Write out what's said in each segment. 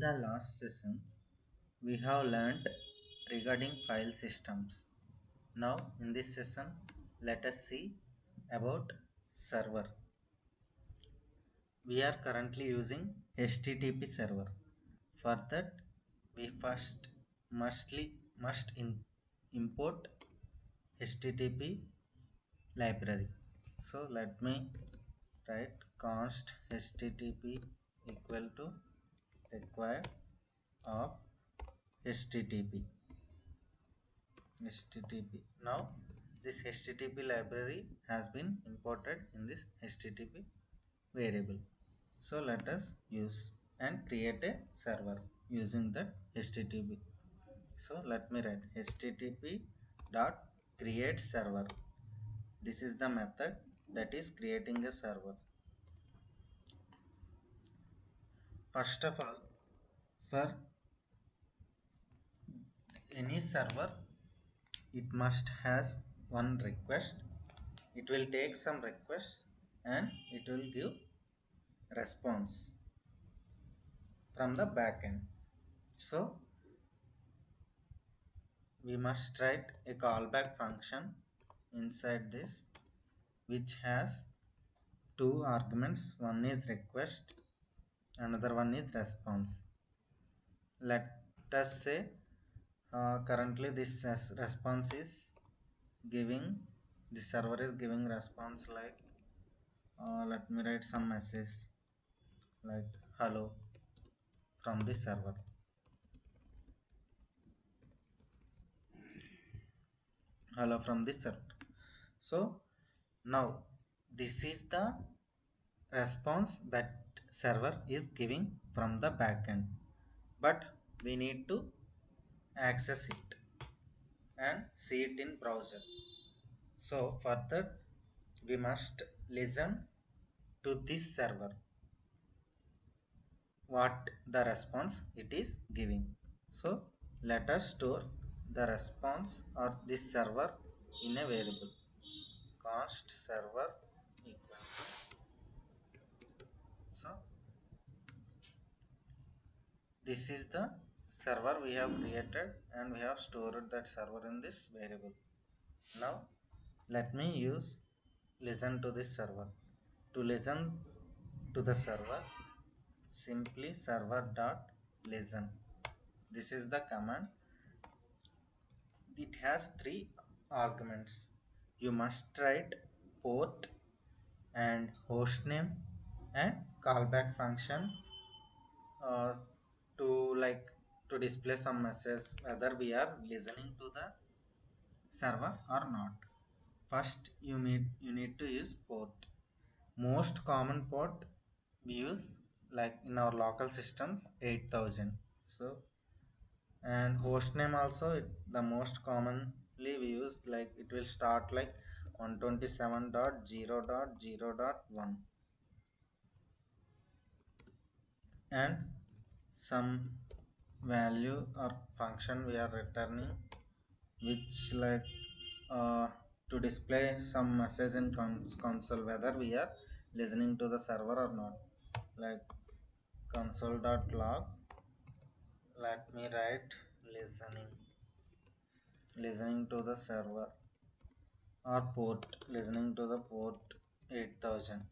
the last sessions, we have learnt regarding file systems. Now, in this session, let us see about server. We are currently using HTTP server. For that, we first import HTTP library. So let me write const HTTP equal to require of HTTP. Now this HTTP library has been imported in this HTTP variable. So let us use and create a server using that HTTP. So let me write HTTP dot create server. This is the method that is creating a server. First of all, for any server, it must has one request. It will take some requests and it will give response from the backend. So we must write a callback function inside this, which has two arguments. One is request, another one is response. Let us say currently this response is giving, the server is giving response like let me write some message like hello from the server. Hello from the server. So now this is the response that server is giving from the backend, but we need to access it and see it in browser. So for that we must listen to this server what the response it is giving. So let us store the response or this server in a variable const server equal to. So this is the server we have created and we have stored that server in this variable. Now let me use listen to this server. To listen to the server, simply server dot listen. This is the command. It has three arguments. You must write port and hostname and callback function uh, to like to display some message whether we are listening to the server or not. First you need to use port. Most common port we use like in our local systems 8000. So and host name also the most commonly we use like it will start like 127.0.0.1 and some value or function we are returning which like uh, to display some message in console whether we are listening to the server or not, like console.log. Let me write listening to the server or port, listening to the port 8000.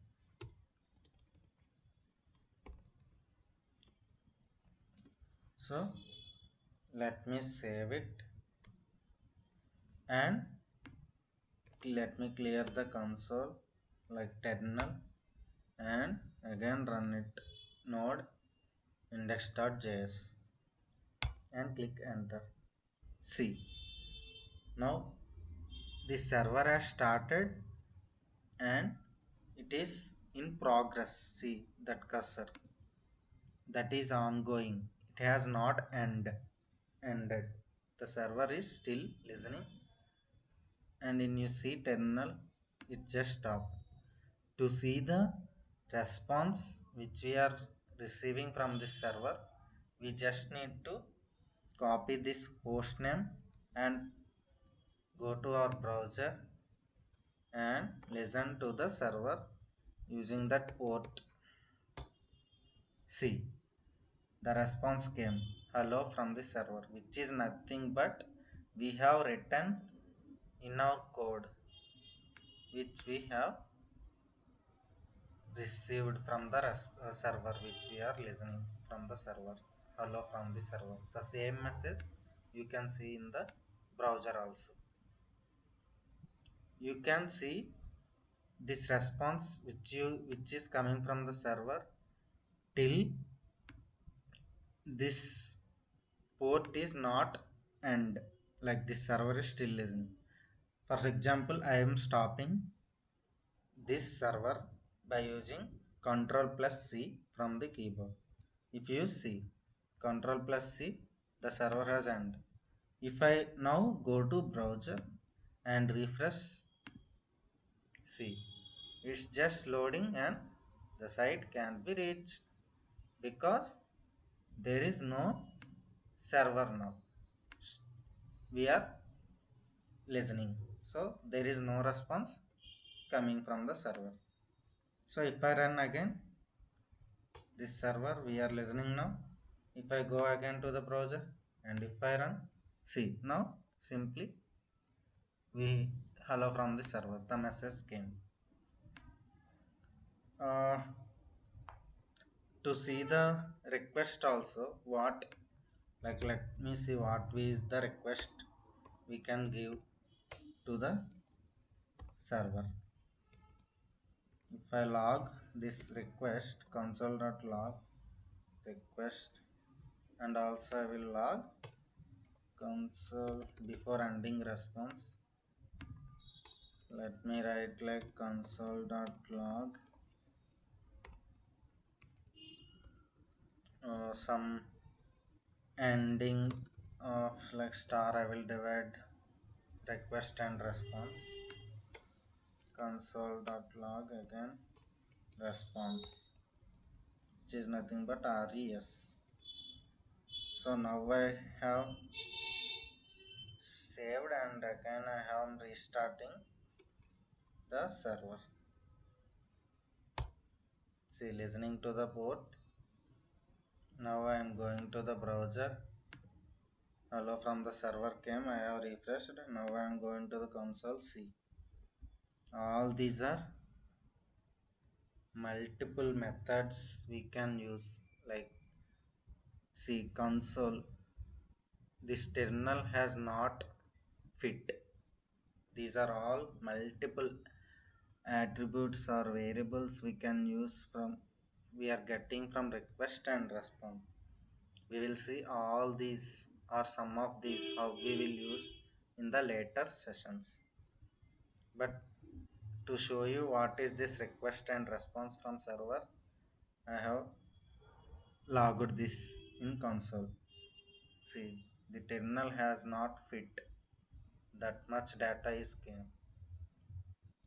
So let me save it and let me clear the console like terminal and again run it node index.js and click enter. See, now the server has started and it is in progress. See that cursor, that is ongoing, it has not ended. The server is still listening and in you see terminal it just stopped. To see the response which we are receiving from this server, we just need to copy this host name and go to our browser and listen to the server using that port. See, The response came hello from the server, which is nothing but we have written in our code, which we have received from the server, which we are listening from the server. Hello from the server, the same message you can see in the browser also. You can see this response which is coming from the server till this port is not end, like this server is still listening. For example, I am stopping this server by using Ctrl plus C from the keyboard. If you see Ctrl plus C, the server has end. If I now go to browser and refresh, see, it's just loading and the site can't be reached because there is no server now. We are listening, so there is no response coming from the server. So if I run again this server, we are listening now. If I go again to the browser and if I run, see, now simply we hello from the server, the message came. uh, to see the request also, what, like, let me see what is the request we can give to the server. If I log this request console.log request, and also I will log console before ending response. Let me write like console.log some ending of like star. I will divide request and response. Console.log again response, which is nothing but res. So now I have saved and again I am restarting the server. See, listening to the port. Now I am going to the browser. Hello from the server came, I have refreshed. Now I am going to the console. See, all these are multiple methods we can use. Like, see, console, this terminal has not fit. These are all multiple attributes or variables we can use from, we are getting from request and response. We will see all these or some of these how we will use in the later sessions. But to show you what is this request and response from server, I have logged this in console. See, the terminal has not fit, that much data is came.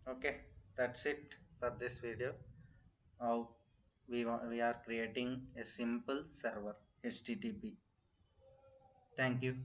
Okay, that's it for this video. How we are creating a simple server HTTP. Thank you.